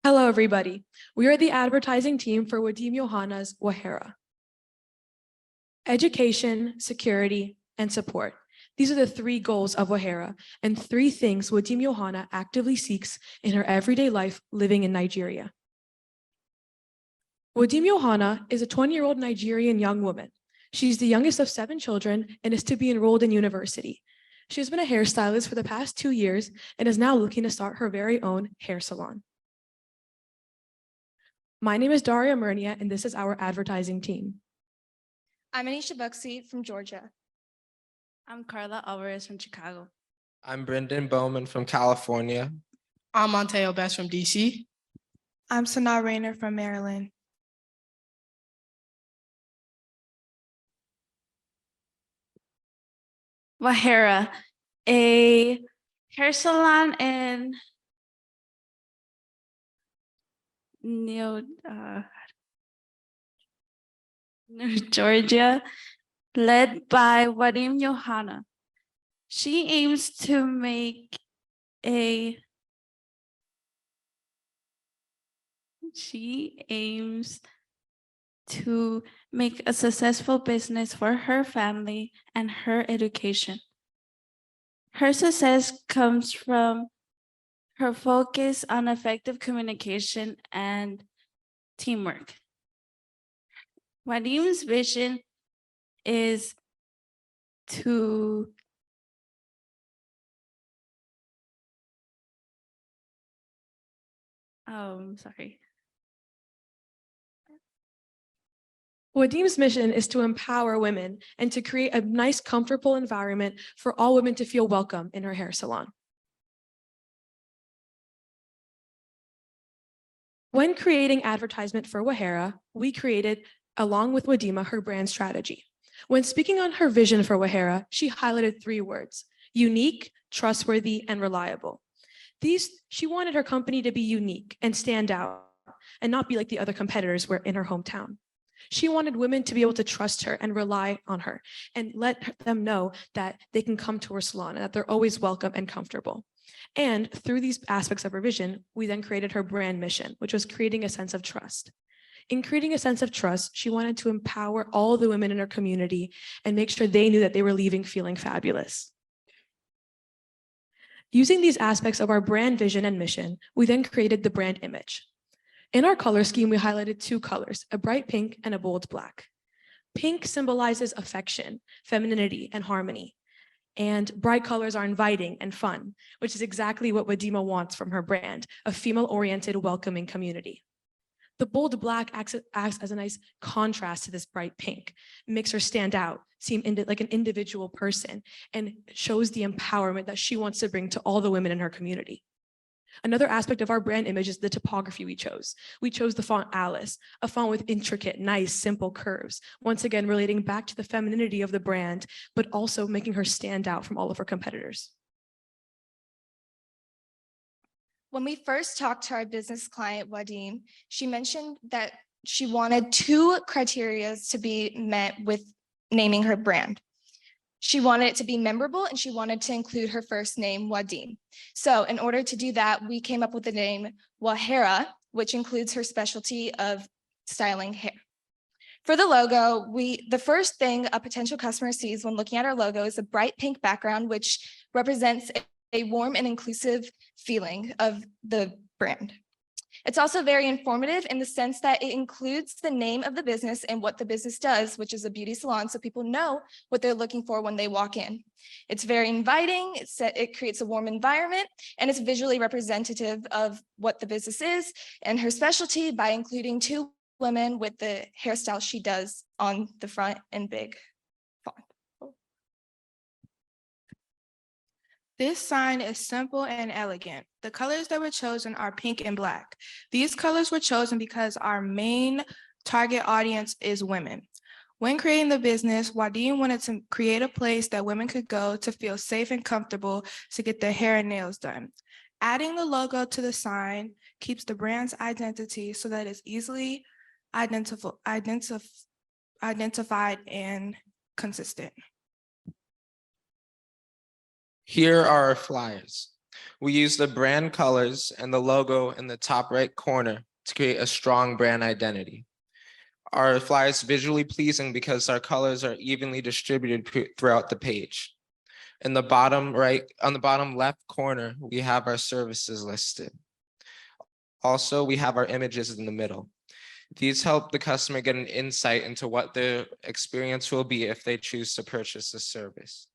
Hello, everybody. We are the advertising team for Wadihm Yohanna's Wahera. Education, security, and support. These are the three goals of Wahera and three things Wadihm Yohanna actively seeks in her everyday life living in Nigeria. Wadihm Yohanna is a 20-year-old Nigerian young woman. She's the youngest of 7 children and is to be enrolled in university. She has been a hairstylist for the past 2 years and is now looking to start her very own hair salon. My name is Daria Murnia, and this is our advertising team. I'm Anisha Buxi from Georgia. I'm Carla Alvarez from Chicago. I'm Brendan Bowman from California. I'm Mateo Best from DC. I'm Sanaa Rayner from Maryland. Wahera, a hair salon in New Georgia, led by Wadihm Yohanna. She aims to make a successful business for her family and her education. Her success comes from her focus on effective communication and teamwork. Wadim's vision is to Wadim's mission is to empower women and to create a nice, comfortable environment for all women to feel welcome in her hair salon. When creating advertisement for Wahera, we created, along with Wadima, her brand strategy. When speaking on her vision for Wahera, she highlighted 3 words: unique, trustworthy, and reliable. She wanted her company to be unique and stand out and not be like the other competitors were in her hometown. She wanted women to be able to trust her and rely on her and let them know that they can come to her salon and that they're always welcome and comfortable. And through these aspects of her vision, we then created her brand mission, which was creating a sense of trust. In creating a sense of trust, she wanted to empower all the women in her community and make sure they knew that they were leaving feeling fabulous. Using these aspects of our brand vision and mission, we then created the brand image. In our color scheme, we highlighted 2 colors, a bright pink and a bold black. Pink symbolizes affection, femininity, and harmony. And bright colors are inviting and fun, which is exactly what Wadima wants from her brand, a female-oriented, welcoming community. The bold black acts as a nice contrast to this bright pink. It makes her stand out, seem like an individual person, and shows the empowerment that she wants to bring to all the women in her community. Another aspect of our brand image is the typography we chose. We chose the font Alice, a font with intricate, nice, simple curves, once again relating back to the femininity of the brand, but also making her stand out from all of her competitors. When we first talked to our business client, Wadihm, she mentioned that she wanted 2 criteria to be met with naming her brand. She wanted it to be memorable and she wanted to include her first name, Wadihm. So in order to do that, we came up with the name Wahera, which includes her specialty of styling hair. For the logo, the first thing a potential customer sees when looking at our logo is a bright pink background, which represents a warm and inclusive feeling of the brand. It's also very informative in the sense that it includes the name of the business and what the business does, which is a beauty salon, so people know what they're looking for when they walk in. It's very inviting, it creates a warm environment, and it's visually representative of what the business is and her specialty by including 2 women with the hairstyle she does on the front in big font. This sign is simple and elegant. The colors that were chosen are pink and black. These colors were chosen because our main target audience is women. When creating the business, Wadihm wanted to create a place that women could go to feel safe and comfortable to get their hair and nails done. Adding the logo to the sign keeps the brand's identity so that it's easily identified and consistent. Here are our flyers. We use the brand colors and the logo in the top right corner to create a strong brand identity. Our flyer is visually pleasing because our colors are evenly distributed throughout the page. In the bottom right, on the bottom left corner, we have our services listed. Also, we have our images in the middle. These help the customer get an insight into what their experience will be if they choose to purchase the service.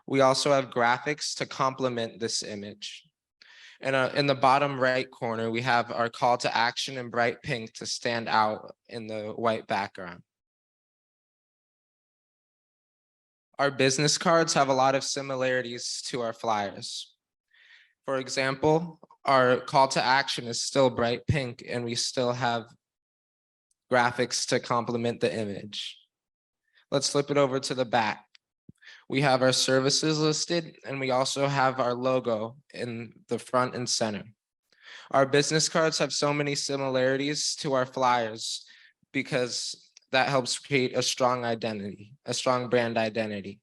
We also have graphics to complement this image. And in the bottom right corner, we have our call to action in bright pink to stand out in the white background. Our business cards have a lot of similarities to our flyers. For example, our call to action is still bright pink and we still have graphics to complement the image. Let's flip it over to the back. We have our services listed and we also have our logo in the front and center. Our business cards have so many similarities to our flyers because that helps create a strong identity, a strong brand identity.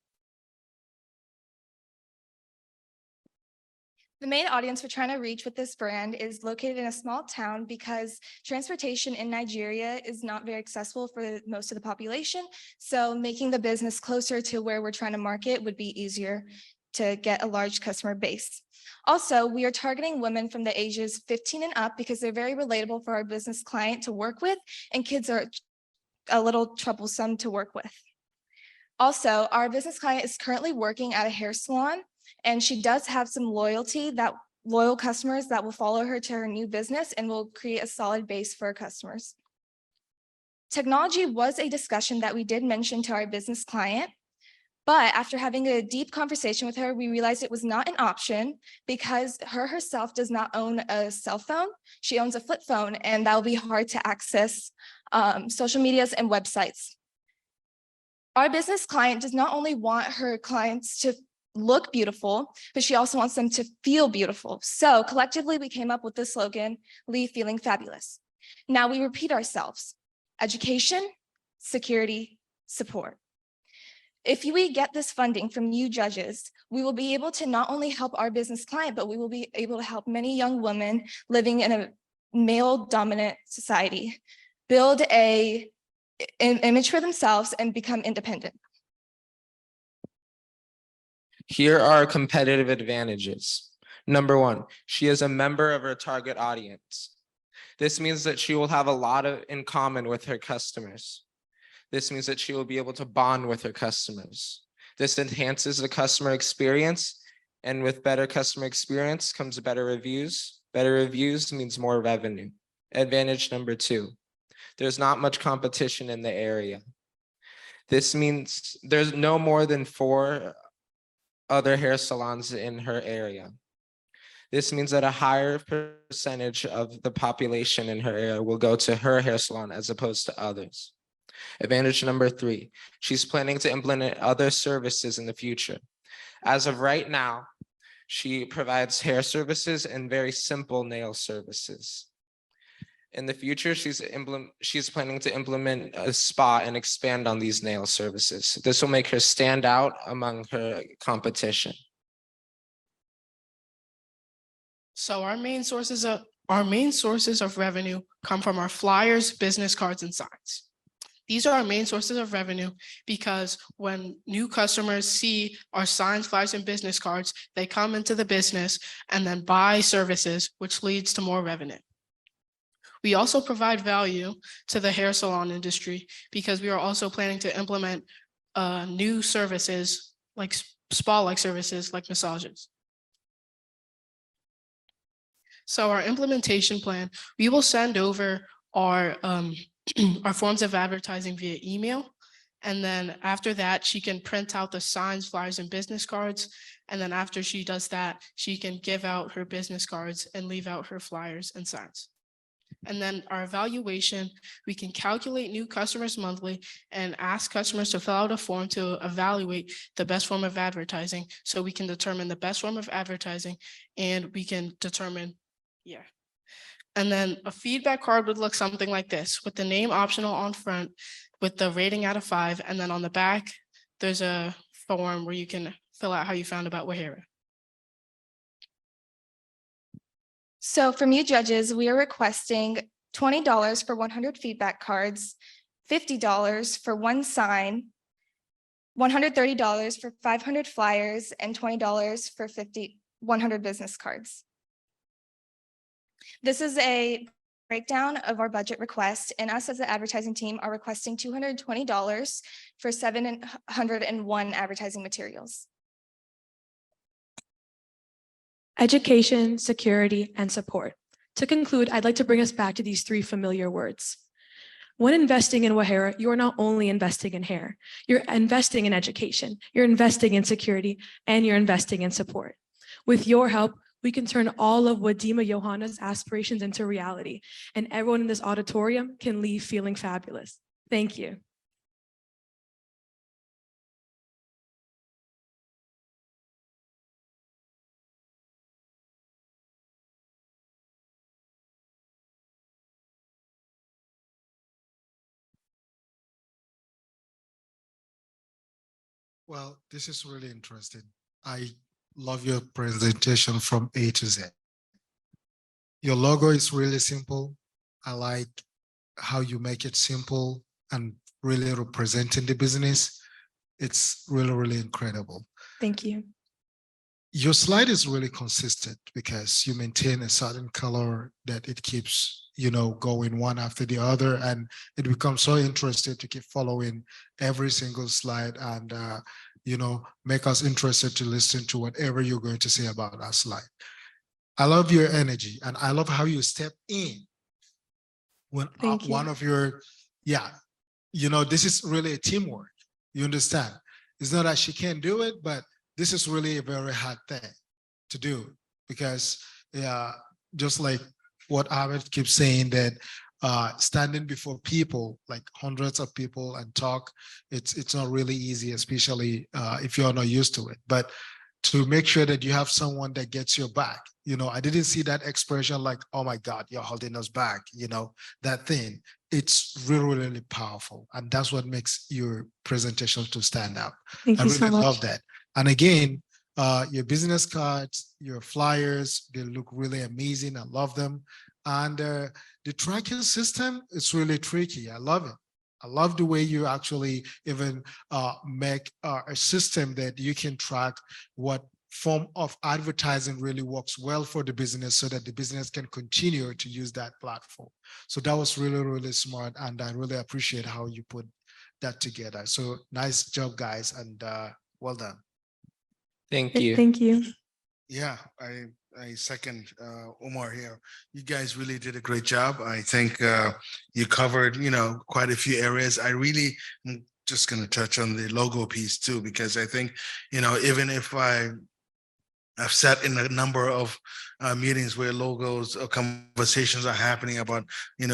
The main audience we're trying to reach with this brand is located in a small town because transportation in Nigeria is not very accessible for most of the population. So making the business closer to where we're trying to market would be easier to get a large customer base. Also, we are targeting women from the ages 15 and up because they're very relatable for our business client to work with, and kids are a little troublesome to work with. Also, our business client is currently working at a hair salon, and she does have some loyal customers that will follow her to her new business and will create a solid base for our customers. Technology was a discussion that we did mention to our business client, but after having a deep conversation with her, we realized it was not an option because herself does not own a cell phone. She owns a flip phone, and that will be hard to access social medias and websites. Our business client does not only want her clients to look beautiful, but she also wants them to feel beautiful. So collectively, we came up with the slogan, "Leave feeling fabulous." Now we repeat ourselves: education, security, support. If we get this funding from you judges, we will be able to not only help our business client, but we will be able to help many young women living in a male-dominant society build an image for themselves and become independent. Here are competitive advantages. Number one, she is a member of her target audience. This means that she will have a lot in common with her customers. This means that she will be able to bond with her customers. This enhances the customer experience, and with better customer experience comes better reviews. Better reviews means more revenue. Advantage number two, there's not much competition in the area. This means there's no more than 4 other hair salons in her area. This means that a higher percentage of the population in her area will go to her hair salon as opposed to others. Advantage number 3, she's planning to implement other services in the future. As of right now, she provides hair services and very simple nail services. In the future, she's planning to implement a spa and expand on these nail services. This will make her stand out among her competition. So our main sources of revenue come from our flyers, business cards, and signs. These are our main sources of revenue because when new customers see our signs, flyers, and business cards, they come into the business and then buy services, which leads to more revenue. We also provide value to the hair salon industry because we are also planning to implement new services like spa-like services like massages. So our implementation plan, we will send over our forms of advertising via email. And then after that, she can print out the signs, flyers, and business cards. And then after she does that, she can give out her business cards and leave out her flyers and signs. And then our evaluation, we can calculate new customers monthly and ask customers to fill out a form to evaluate the best form of advertising. So we can determine the best form of advertising and we can determine, And then a feedback card would look something like this with the name optional on front with the rating out of 5. And then on the back, there's a form where you can fill out how you found about Wahira. So from you judges, we are requesting $20 for 100 feedback cards, $50 for one sign, $130 for 500 flyers, and $20 for 100 business cards. This is a breakdown of our budget request, and us as the advertising team are requesting $220 for 701 advertising materials. Education, security, and support. To conclude, I'd like to bring us back to these three familiar words. When investing in Wahara, you are not only investing in hair, you're investing in education, you're investing in security, and you're investing in support. With your help, we can turn all of Wadihm Yohanna's aspirations into reality, and everyone in this auditorium can leave feeling fabulous. Thank you. Well, this is really interesting. I love your presentation from A to Z. Your logo is really simple. I like how you make it simple and really representing the business. It's really, really incredible. Thank you. Your slide is really consistent because you maintain a certain color that it keeps, going one after the other, and it becomes so interesting to keep following every single slide and, make us interested to listen to whatever you're going to say about that slide. I love your energy, and I love how you step in when one of your, this is really a teamwork. You understand? It's not that she can't do it, but this is really a very hard thing to do because just like what Ahmed keeps saying, that standing before people, like hundreds of people, and talk, it's not really easy, especially if you're not used to it. But to make sure that you have someone that gets your back, I didn't see that expression like, oh my God, you're holding us back, that thing. It's really, really powerful. And that's what makes your presentation to stand out. Thank you so much. Love that. And again, your business cards, your flyers, they look really amazing. I love them. And the tracking system is really tricky. I love it. I love the way you actually even make a system that you can track what form of advertising really works well for the business so that the business can continue to use that platform. So that was really, really smart. And I really appreciate how you put that together. So nice job, guys. And well done. Thank you. Thank you. Yeah, I second Omar here. You guys really did a great job. I think you covered, quite a few areas. I really am just going to touch on the logo piece too, because I think, even if I've sat in a number of meetings where logos or conversations are happening about,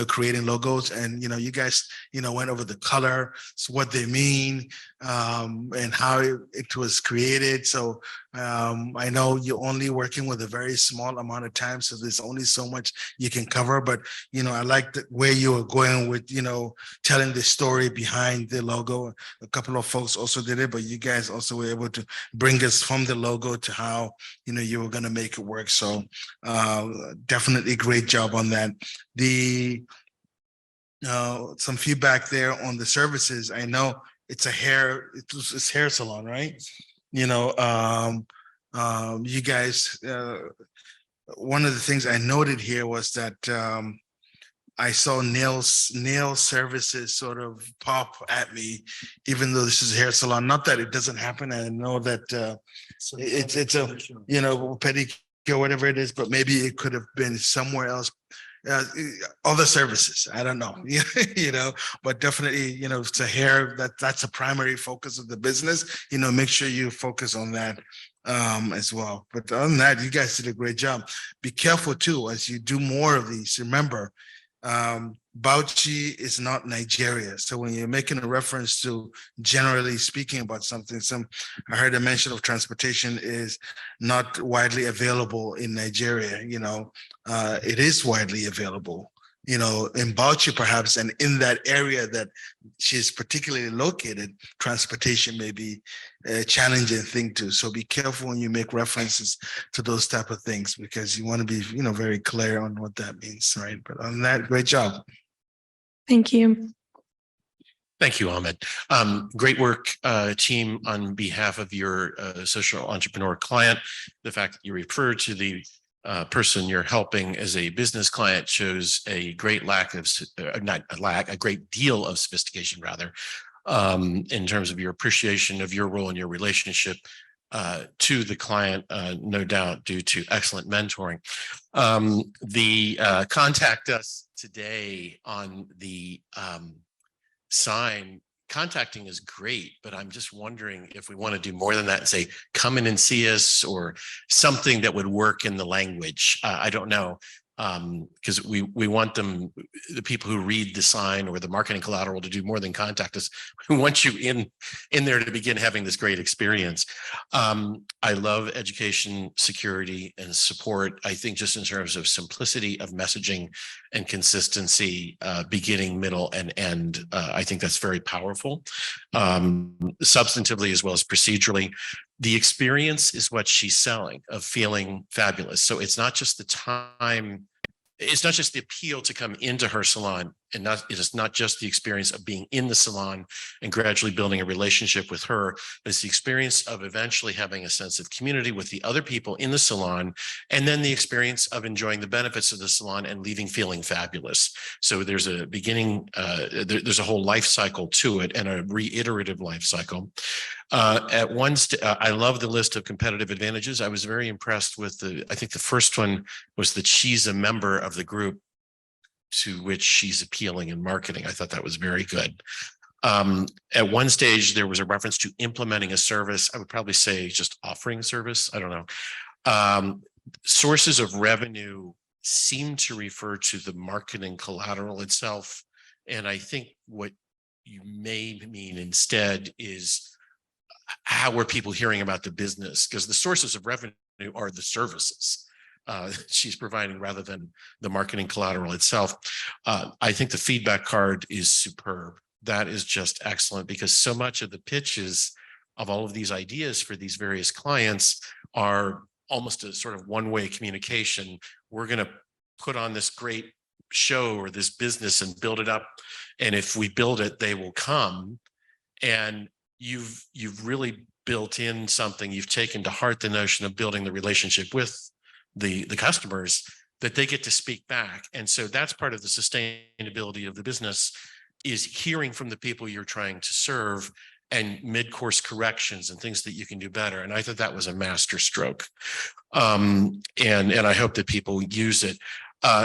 creating logos, and, you guys, went over the color, so what they mean, and how it was created. So I know you're only working with a very small amount of time, so there's only so much you can cover, but, I like where you were going with, telling the story behind the logo. A couple of folks also did it, but you guys also were able to bring us from the logo to how, you were going to make it work. So definitely great job on that. Some feedback there on the services. I know it's hair salon, right? You guys, one of the things I noted here was that I saw nail services sort of pop at me, even though this is a hair salon. Not that it doesn't happen. I know that it's a, pedicure, whatever it is, but maybe it could have been somewhere else. Other services, I don't know, but definitely, it's a hair, that's a primary focus of the business, make sure you focus on that as well. But other than that, you guys did a great job. Be careful too, as you do more of these. Remember, Bauchi is not Nigeria. So when you're making a reference to generally speaking about something, I heard a mention of transportation is not widely available in Nigeria. It is widely available. in Bauchi perhaps, and in that area that she's particularly located, transportation may be a challenging thing too. So be careful when you make references to those type of things, because you want to be, very clear on what that means, right? But on that, great job. Thank you. Thank you, Ahmed. Great work, team, on behalf of your social entrepreneur client. The fact that you referred to the person you're helping as a business client shows a great lack of, a great deal of sophistication, rather, in terms of your appreciation of your role in your relationship to the client, no doubt due to excellent mentoring. The contact us today on the sign. Contacting is great, but I'm just wondering if we want to do more than that and say, come in and see us, or something that would work in the language. I don't know, because we want them, the people who read the sign or the marketing collateral, to do more than contact us. We want you in there to begin having this great experience. I love education, security, and support. I think just in terms of simplicity of messaging and consistency, beginning, middle, and end, I think that's very powerful, substantively as well as procedurally. The experience is what she's selling, of feeling fabulous. So it's not just the time, it's not just the appeal to come into her salon, and it is not just the experience of being in the salon and gradually building a relationship with her. It's the experience of eventually having a sense of community with the other people in the salon, and then the experience of enjoying the benefits of the salon and leaving feeling fabulous. So there's a beginning, there's a whole life cycle to it, and a reiterative life cycle. I love the list of competitive advantages. I was very impressed with I think the first one was that she's a member of the group to which she's appealing in marketing. I thought that was very good. At one stage, there was a reference to implementing a service. I would probably say just offering service. I don't know. Sources of revenue seem to refer to the marketing collateral itself. And I think what you may mean instead is, how are people hearing about the business? Because the sources of revenue are the services she's providing rather than the marketing collateral itself. I think the feedback card is superb. That is just excellent, because so much of the pitches of all of these ideas for these various clients are almost a sort of one-way communication. We're going to put on this great show or this business and build it up, and if we build it, they will come. And you've really built in something. You've taken to heart the notion of building the relationship with the customers, that they get to speak back. And so that's part of the sustainability of the business, is hearing from the people you're trying to serve, and mid-course corrections and things that you can do better. And I thought that was a master stroke. And I hope that people use it.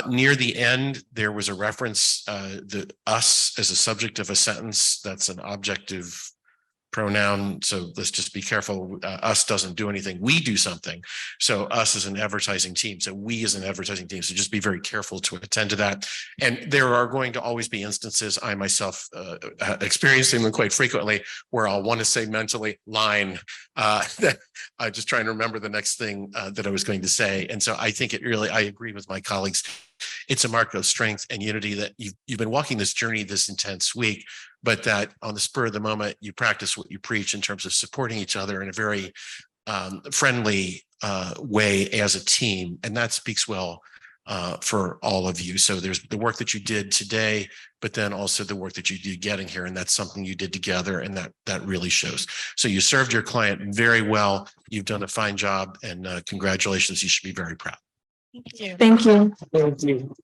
Near the end, there was a reference, the us as a subject of a sentence. That's an objective pronoun. So let's just be careful. Us doesn't do anything. We do something. So us as an advertising team. So we as an advertising team. So just be very careful to attend to that. And there are going to always be instances, I myself experiencing them quite frequently, where I'll want to say mentally line. I'm just trying to remember the next thing that I was going to say. And so I think I agree with my colleagues. It's a mark of strength and unity that you've been walking this journey this intense week, but that on the spur of the moment, you practice what you preach in terms of supporting each other in a very friendly way as a team. And that speaks well for all of you. So there's the work that you did today, but then also the work that you did getting here. And that's something you did together, and that really shows. So you served your client very well. You've done a fine job, and congratulations. You should be very proud. Thank you. Thank you. Thank you.